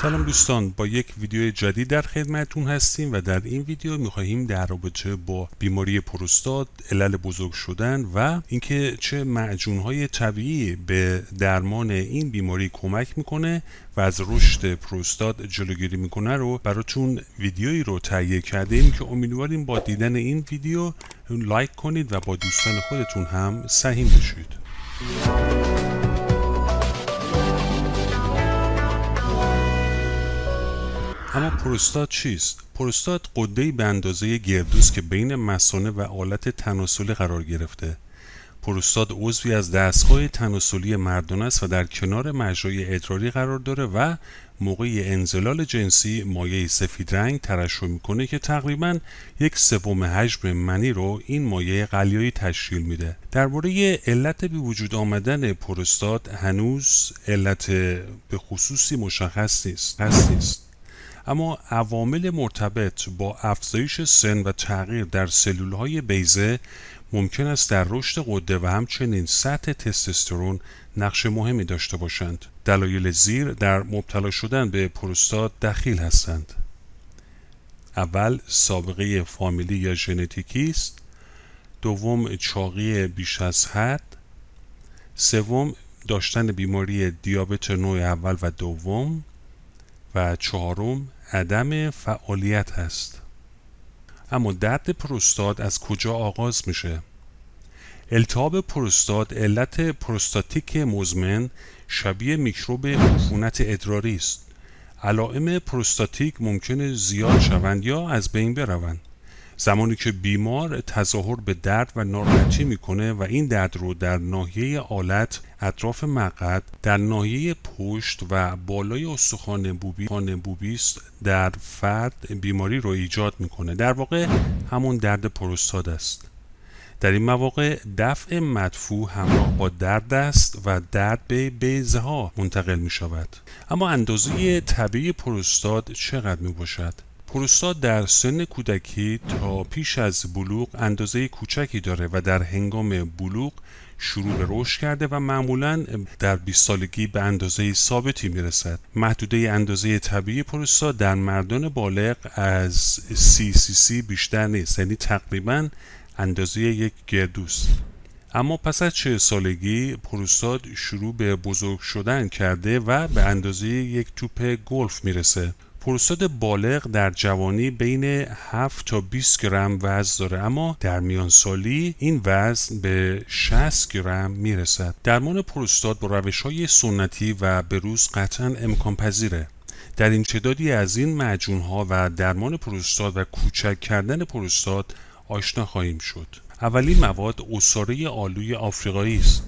سلام دوستان، با یک ویدیو جدید در خدمتتون هستیم و در این ویدیو می‌خواهیم در رابطه با بیماری پروستات، علل بزرگ شدن و اینکه چه معجون‌های طبیعی به درمان این بیماری کمک میکنه و از رشد پروستات جلوگیری میکنه رو براتون ویدیویی رو تهیه کردیم که امیدواریم با دیدن این ویدیو لایک کنید و با دوستان خودتون هم سهیم بشید. اما پروستات چیست؟ پروستات غده‌ای به اندازه گردوست که بین مثانه و آلت تناسلی قرار گرفته. پروستات عضوی از دستگاه تناسلی مردانه است و در کنار مجرای ادراری قرار داره و موقع انزلال جنسی مایع سفید رنگ ترشح میکنه که تقریباً 1/3 حجم منی رو این مایع قلیایی تشکیل میده. درباره علت به وجود آمدن پروستات هنوز علت به خصوصی مشخص نیست. اما عوامل مرتبط با افزایش سن و تغییر در سلولهای بیضه ممکن است در رشد غده و همچنین سطح تستوسترون نقش مهمی داشته باشند. دلایل زیر در مبتلا شدن به پروستات دخیل هستند. اول، سابقه فامیلی یا ژنتیکی است. دوم، چاقی بیش از حد. سوم، داشتن بیماری دیابت نوع اول و دوم. و چهارم، عدم فعالیت است. اما درد پروستات از کجا آغاز میشه؟ التهاب پروستات علت پروستاتیک مزمن شبیه میکروب عفونت ادراری است. علائم پروستاتیک ممکنه زیاد شوند یا از بین بروند. زمانی که بیمار تظاهر به درد و ناراحتی میکنه و این درد رو در ناحیه آلت، اطراف مقعد، در ناحیه پشت و بالای استخوان بوبیست در فرد بیماری رو ایجاد میکنه. در واقع همون درد پروستات است. در این مواقع دفع مدفوع همراه با درد است و درد به بیضه ها منتقل می شود. اما اندازه طبیعی پروستات چقدر می باشد؟ پروستات در سن کودکی تا پیش از بلوغ اندازه کوچکی داره و در هنگام بلوغ شروع به رشد کرده و معمولاً در 20 سالگی به اندازه ثابتی میرسد. محدوده اندازه طبیعی پروستات در مردان بالغ از 30 cc بیشتر نیست، یعنی تقریباً اندازه یک گردوست. اما پس از 40 سالگی پروستات شروع به بزرگ شدن کرده و به اندازه یک توپ گلف میرسه. پروستات بالغ در جوانی بین 7 تا 20 گرم وزن داره، اما در میان سالی این وزن به 60 گرم میرسد. درمان پروستات با روش‌های سنتی و بروز قطعاً امکان پذیره. در این تعدادی از این معجون‌ها و درمان پروستات و کوچک کردن پروستات آشنا خواهیم شد. اولین مواد عصاره آلوی آفریقایی است.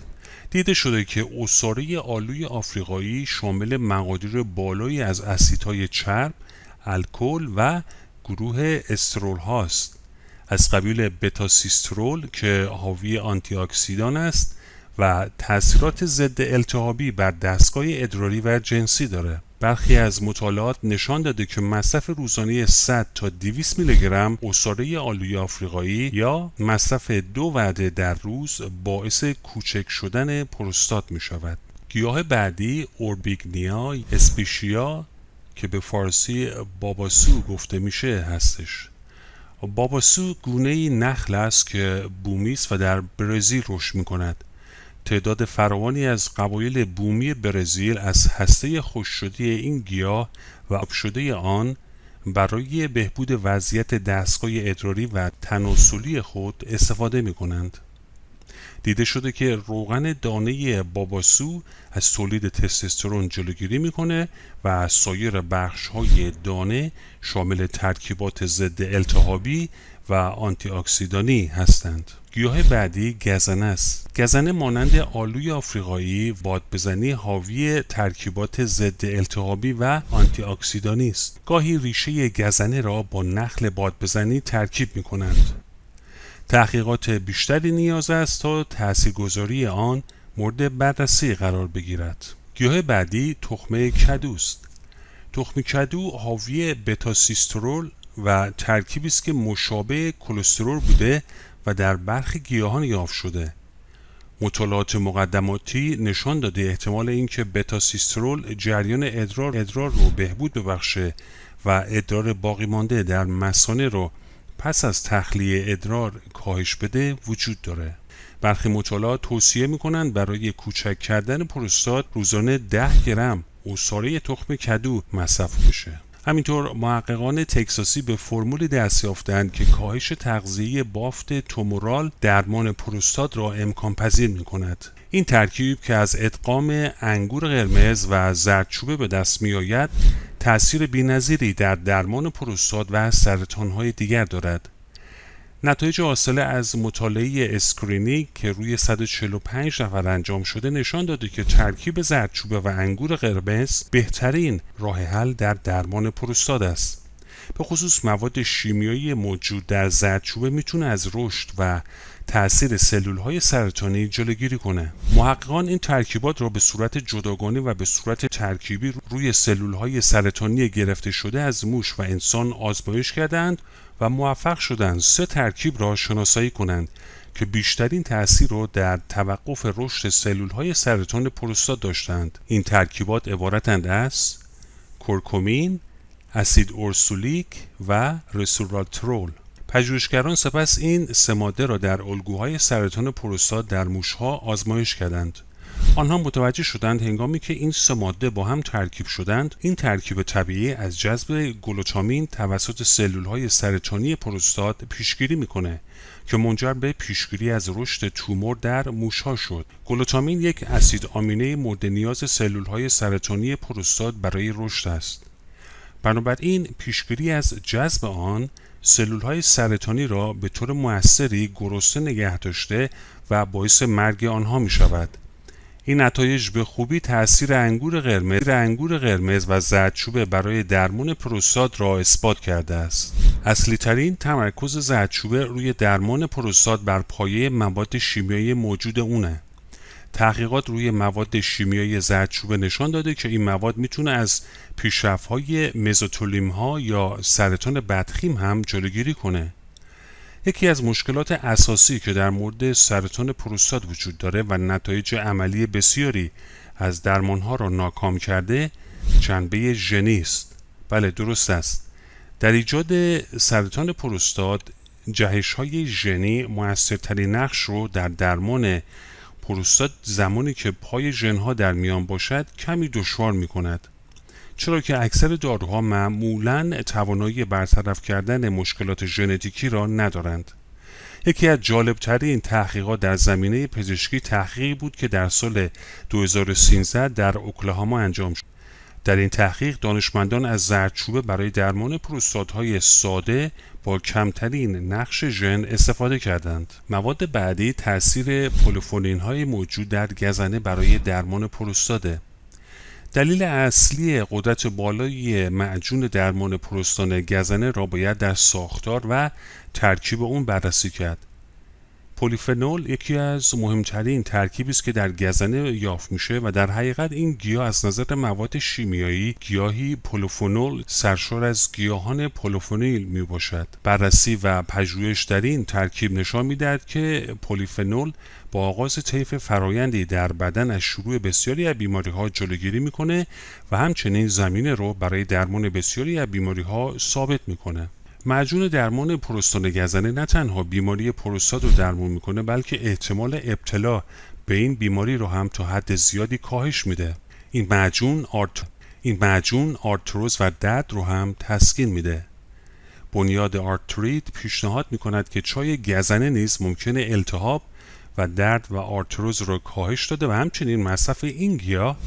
دیده شده که عصاره آلوی آفریقایی شامل مقادیر بالایی از اسیدهای چرب، الکل و گروه استرول هاست، از قبیل بتاسیسترول که حاوی آنتی اکسیدان است و تأثیرات ضد التهابی بر دستگاه ادراری و جنسی داره. برخی از مطالعات نشان داده که مصرف روزانه 100 تا 200 میلی گرم عصاره آلوی آفریقایی یا مصرف 2 وعده در روز باعث کوچک شدن پروستات می شود. گیاه بعدی اوربیگنیا اسپیشیا که به فارسی باباسو گفته میشه هستش. باباسو گونه نخل است که بومی است و در برزیل رشد می کند. تعداد فراوانی از قبایل بومی برزیل از هسته خشک‌شده این گیاه و آب شده آن برای بهبود وضعیت دستگاه ادراری و تناسلی خود استفاده می کنند. دیده شده که روغن دانه باباسو از تولید تستوسترون جلوگیری میکنه و سایر بخش‌های دانه شامل ترکیبات ضد التهابی و آنتی اکسیدانی هستند. گیاه بعدی گزنه است. گزنه مانند آلوی آفریقایی بادبزنی حاوی ترکیبات ضد التهابی و آنتی اکسیدانی است. گاهی ریشه گزنه را با نخل بادبزنی ترکیب می کنند. تحقیقات بیشتری نیاز است تا تاثیرگذاری آن مورد بررسی قرار بگیرد. گیاه بعدی تخم کدو است. تخم کدو حاوی بتاسیسترول و ترکیبی است که مشابه کلسترول بوده و در برخی گیاهان یافت شده. مطالعات مقدماتی نشان داده احتمال اینکه بتاسیسترول جریان ادرار رو بهبود ببخشه و ادرار باقی مانده در مثانه رو پس از تخلیه ادرار کاهش بده وجود داره. برخی مطالعات توصیه میکنند برای کوچک کردن پروستات روزانه 10 گرم عصاره تخم کدو مصرف بشه. همینطور محققان تگزاسی به فرمولی دست یافتند که کاهش تغذیه بافت تومورال درمان پروستات را امکان پذیر می کند. این ترکیب که از ادغام انگور قرمز و زردچوبه به دست می آید تأثیر بی‌نظیری در درمان پروستات و سرطان‌های دیگر دارد. نتایج حاصله از مطالعه اسکرینینگ که روی 145 نفر انجام شده نشان داده که ترکیب زردچوبه و انگور قرمز بهترین راه حل در درمان پروستات است. به خصوص مواد شیمیایی موجود در زردچوبه میتونه از رشد و تأثیر سلول‌های سرطانی جلوگیری کنه. محققان این ترکیبات را به صورت جداگانه و به صورت ترکیبی روی سلول‌های سرطانی گرفته شده از موش و انسان آزمایش کردند و موفق شدند 3 ترکیب را شناسایی کنند که بیشترین تأثیر را در توقف رشد سلول‌های سرطان پروستات داشتند. این ترکیبات عبارتند از کورکومین، اسید اورسولیک و رسوراترول. پژوهشگران سپس این 3 ماده را در الگوهای سرطان پروستات در موش‌ها آزمایش کردند. آنها متوجه شدند هنگامی که این 3 ماده با هم ترکیب شدند، این ترکیب طبیعی از جذب گلوتامین توسط سلول‌های سرطانی پروستات پیشگیری می‌کنه که منجر به پیشگیری از رشد تومور در موش‌ها شد. گلوتامین یک اسید آمینه مورد نیاز سلول‌های سرطانی پروستات برای رشد است. بنابراین پیشگیری از جذب آن سلول‌های سرطانی را به طور مؤثری گرسنه نگه داشته و باعث مرگ آنها می‌شود. این نتایج به خوبی تأثیر انگور قرمز و زردچوبه برای درمان پروستات را اثبات کرده است. اصلی ترین تمرکز زردچوبه روی درمان پروستات بر پایه مواد شیمیایی موجود اونه. تحقیقات روی مواد شیمیایی زردچوبه نشان داده که این مواد میتونه از پیشرفت‌های مزوتلیم‌ها یا سرطان بدخیم هم جلوگیری کنه. یکی از مشکلات اساسی که در مورد سرطان پروستات وجود داره و نتایج عملی بسیاری از درمانها را ناکام کرده جنبه ژنی است. بله درست است. در ایجاد سرطان پروستات جهش‌های ژنی موثرترین نقش رو در درمان پروستات زمانی که پای ژن‌ها در میان باشد کمی دشوار می‌کند. چرا که اکثر داروها معمولاً توانایی برطرف کردن مشکلات ژنتیکی را ندارند. یکی از جالبترین تحقیقات در زمینه پزشکی تحقیقی بود که در سال 2013 در اوکلاهاما انجام شد. در این تحقیق دانشمندان از زردچوبه برای درمان پروستات‌های ساده با کمترین نقش ژن استفاده کردند. مواد بعدی تأثیر پلیفونین‌های موجود در گزنه برای درمان پروستات. دلیل اصلی قدرت بالای معجون درمان پروستات گزنه را باید در ساختار و ترکیب اون بررسی کرد. پلیفنول یکی از مهمترین ترکیبی است که در گزنه یافت میشه و در حقیقت این گیاه از نظر مواد شیمیایی گیاهی پلیفنول سرشار از گیاهان پلیفونیل می باشد. بررسی و پژوهش در این ترکیب نشان میدهد که پلیفنول با آغاز طیف فرایندی در بدن از شروع بسیاری از بیماری‌ها جلوگیری میکنه و همچنین زمینه رو برای درمان بسیاری از بیماری‌ها ثابت میکنه. معجون درمان پروستات گزنه نه تنها بیماری پروستات رو درمان میکنه بلکه احتمال ابتلا به این بیماری رو هم تا حد زیادی کاهش میده. این معجون آرتروز و درد رو هم تسکین میده. بنیاد آرتریت پیشنهاد میکند که چای گزنه نیز ممکنه التهاب و درد و آرتروز رو کاهش داده و همچنین مصرف این گیاه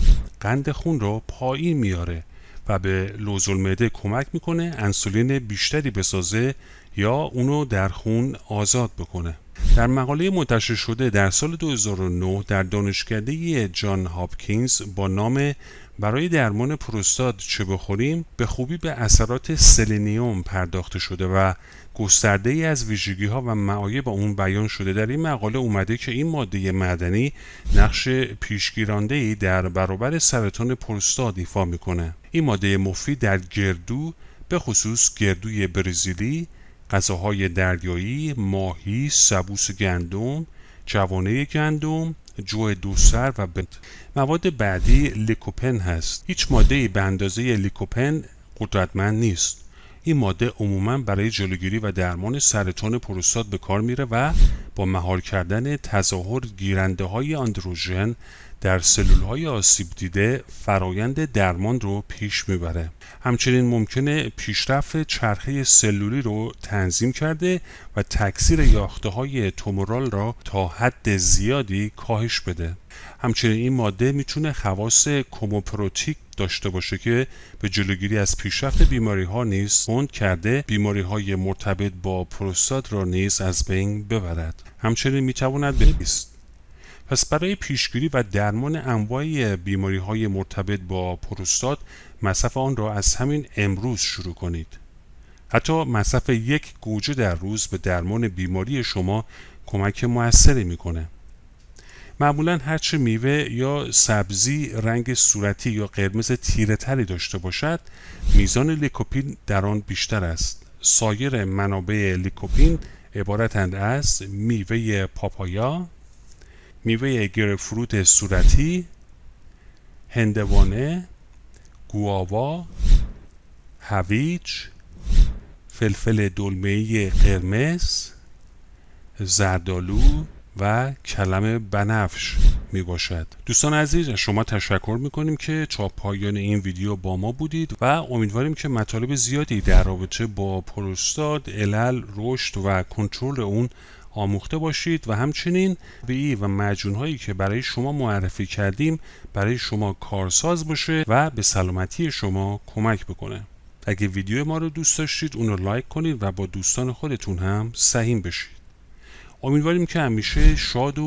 قند خون رو پایین میاره و به لوزالمعده کمک میکنه انسولین بیشتری بسازه یا اونو در خون آزاد بکنه. در مقاله منتشر شده در سال 2009 در دانشکده جان هاپکینز با نام برای درمان پروستات چه بخوریم به خوبی به اثرات سلنیوم پرداخته شده و گسترده ای از ویژگی ها و معایب اون بیان شده. در این مقاله اومده که این ماده معدنی نقش پیشگیرنده‌ای در برابر سرطان پروستات ایفا میکنه. این ماده مفید در گردو به خصوص گردوی برزیلی، غذاهای دریایی، ماهی، سبوس گندم، جوانه گندم، جو دوسر و بنت. مواد بعدی لیکوپن هست. هیچ ماده‌ای به اندازه لیکوپن قدرتمند نیست. این ماده عموماً برای جلوگیری و درمان سرطان پروستات به کار میره و با مهار کردن تظاهر گیرنده‌های آندروژن در سلول‌های آسیب دیده فرایند درمان رو پیش میبره. همچنین ممکنه پیشرفت چرخه سلولی رو تنظیم کرده و تکثیر یافته‌های تومورال را تا حد زیادی کاهش بده. همچنین این ماده میتونه خواص کوموپروتیک داشته باشه که به جلوگیری از پیشرفت بیماری‌ها نیز کمک کرده بیماری‌های مرتبط با پروستات را نیز از بین ببرد. همچنین میتواند بهیست. پس برای پیشگیری و درمان انواع بیماری‌های مرتبط با پروستات مصرف آن را از همین امروز شروع کنید. حتی مصرف 1 گوجه در روز به درمان بیماری شما کمک موثری میکنه. معمولا هرچه میوه یا سبزی رنگ صورتی یا قرمز تیره تری داشته باشد میزان لیکوپین در آن بیشتر است. سایر منابع لیکوپین عبارتند از میوه پاپایا، میوه گرپفروت صورتی، هندوانه، گواوا، هویج، فلفل دلمه‌ای قرمز، زردآلو و کلم بنفش می باشد. دوستان عزیز، از شما تشکر می کنیم که تا پایان این ویدیو با ما بودید و امیدواریم که مطالب زیادی در رابطه با پروستات، علل، رشد و کنترل اون آموخته باشید و همچنین وی و معجون‌هایی که برای شما معرفی کردیم برای شما کارساز باشه و به سلامتی شما کمک بکنه. اگه ویدیو ما رو دوست داشتید اون رو لایک کنید و با دوستان خودتون هم سهیم بشید. امیدواریم که همیشه شاد و